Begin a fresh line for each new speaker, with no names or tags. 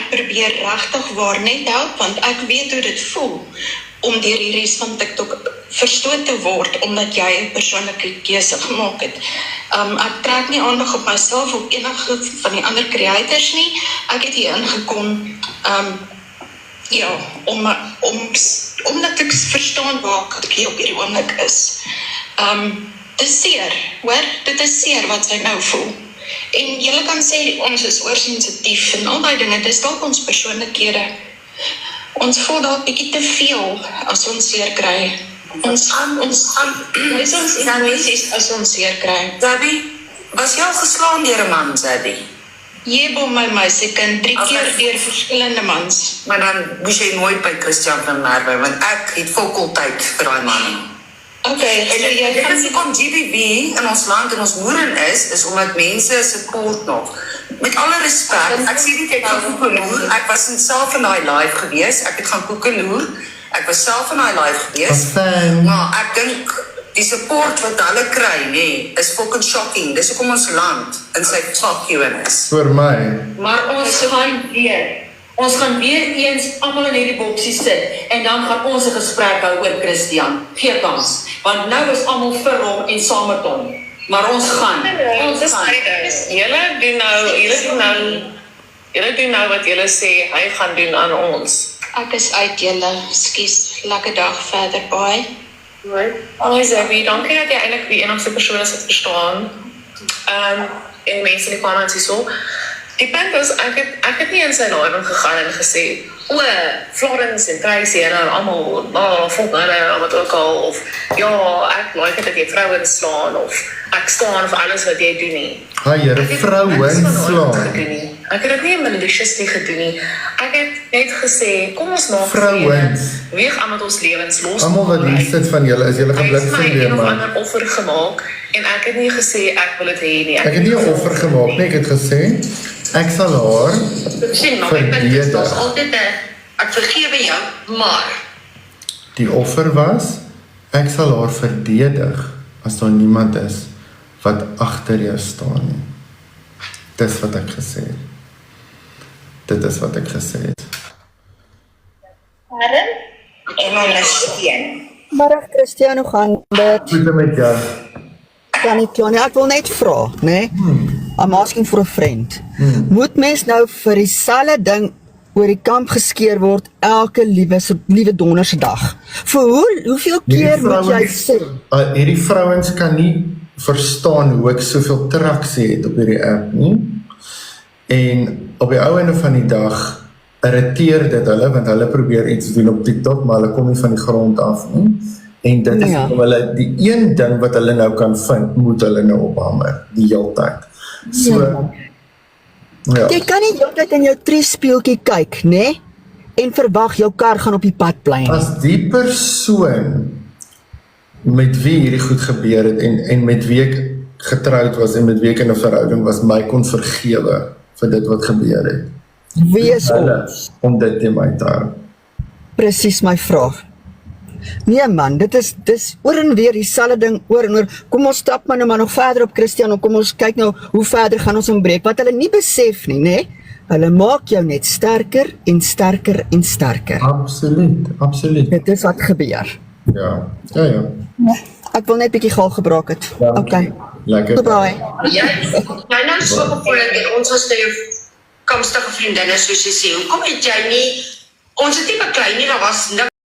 ek probeer regtig waar net help, want ek weet hoe dit voel om deur die res van TikTok verstoot te word, omdat jy 'n persoonlike keuse gemaak het. Ek trek nie aandag op myself of enige van die ander creators nie. Ek het hier ingekom, omdat ek verstaan waar ek hier op hierdie oomblik is. Dit is seer, hoor? Dit is seer wat sy nou voel. En julle kan sê, ons is oorsensitief en al die dinge, dis dalk ons persoonlikhede. Ons voel dalk bietjie te veel as ons seer kry. Ons gaan emoties as ons seer kry.
Zadie, was jy al geslaan deur 'n man, Zadie?
Jebo my meisiekind, 3 keer deur verskillende mans.
Maar dan moes jy nooit by Christian van Merwe, want ek het fokkeltyd vir daai man.
Okay, so jy
Dit is hoekom GBV in ons land en ons moeder is omdat mense support nog. Met alle respek, ek sê nie ek gaan koekeloer, ek was self in daai live gewees, ek het gaan koekeloer, ek was self in daai live gewees, maar ek dink die support wat hulle kry, is fucking shocking. Dis hoekom ons land in sy fuck you is.
Vir my.
Maar ons gaan weer eens almal in hierdie boksie sit en dan gaan ons 'n gesprek hou oor Christian. Gee kans, want nou is almal vir hom en saam met hom. Maar ons gaan.
Julle doen nou wat julle sê hy gaan doen aan ons.
Ek is uit julle, skus, lekker dag verder, bye.
Alright, Zabby, dankie dat jy eintlik die enigste persoon is wat verstaan. En mense in die comments hierso. Die punt is, ek het nie in sy live gegaan en gesê, Florence en Tracy en almal, volk hulle, wat ook al, of ja, ek like het dat jy vrouens slaan, of ek staan vir alles wat jy doen nie.
Jyre vrouens slaan.
Ek het dit nie maliciously gedoen nie. Ek het net gesê, kom ons maak
vrouens.
Weeg aan met ons lewens los.
Almal wat hier sit van julle, is julle geblik vir
Ek het my een of
man.
ander offer gemaak, en ek het nie gesê, ek wil het hê nie.
Ek het nie 'n offer gemaak nie, ek het gesê, ek sal haar verdedig.
Ek vergewe jou, maar
Die offer was, ek sal haar verdedig, as daar niemand is, wat agter jou staan nie. Dis wat ek gesê het. Dit is wat ek gesê het.
en ondersteun.
Maar Christian, hoe gaan dit?
Goed met jou.
Kan nie kla nie. Ek wil net vra, né? I'm asking for a friend. Moet mens nou vir dieselfde ding oor die kamp geskeer word elke liewe donderdag? Vir hoeveel keer moet jy sê?
Hierdie vrouens kan nie verstaan hoe ek soveel traksie het op hierdie app nie. En op die ou einde van die dag irriteer dit hulle, want hulle probeer iets doen op TikTok, maar hulle kom nie van die grond af nie. En dit is hulle, die een ding wat hulle nou kan vind, moet hulle nou ophamer, die hele tyd. So,
Jy kan nie heeltyd in jou triespeeltjie kyk, né? En verwag jou kar gaan op die pad bly nie.
As die persoon met wie hierdie goed gebeur het, en met wie ek getroud was, en met wie ek in 'n verhouding was, my kon vergewe vir dit wat gebeur het.
Wie is
Hulle,
ons?
om dit in my te hou.
Presies my vraag. Nee man, dit is oor en weer dieselfde ding, oor en oor. Kom ons stap maar nog verder op Christian, en kom ons kyk nou hoe verder gaan ons hom breek. Wat hulle nie besef nie, né? Hulle maak jou net sterker en sterker en sterker.
Absoluut.
Dit is wat gebeur.
Ja.
Ek wil net bietjie gaal gebraak het. Okay.
Lekker.
Bye.
Jy nou so gevoel dat ons was jou kamstige vriendinne, soos jy sê, hoekom het jy nie, ons het nie beklei nie, daar was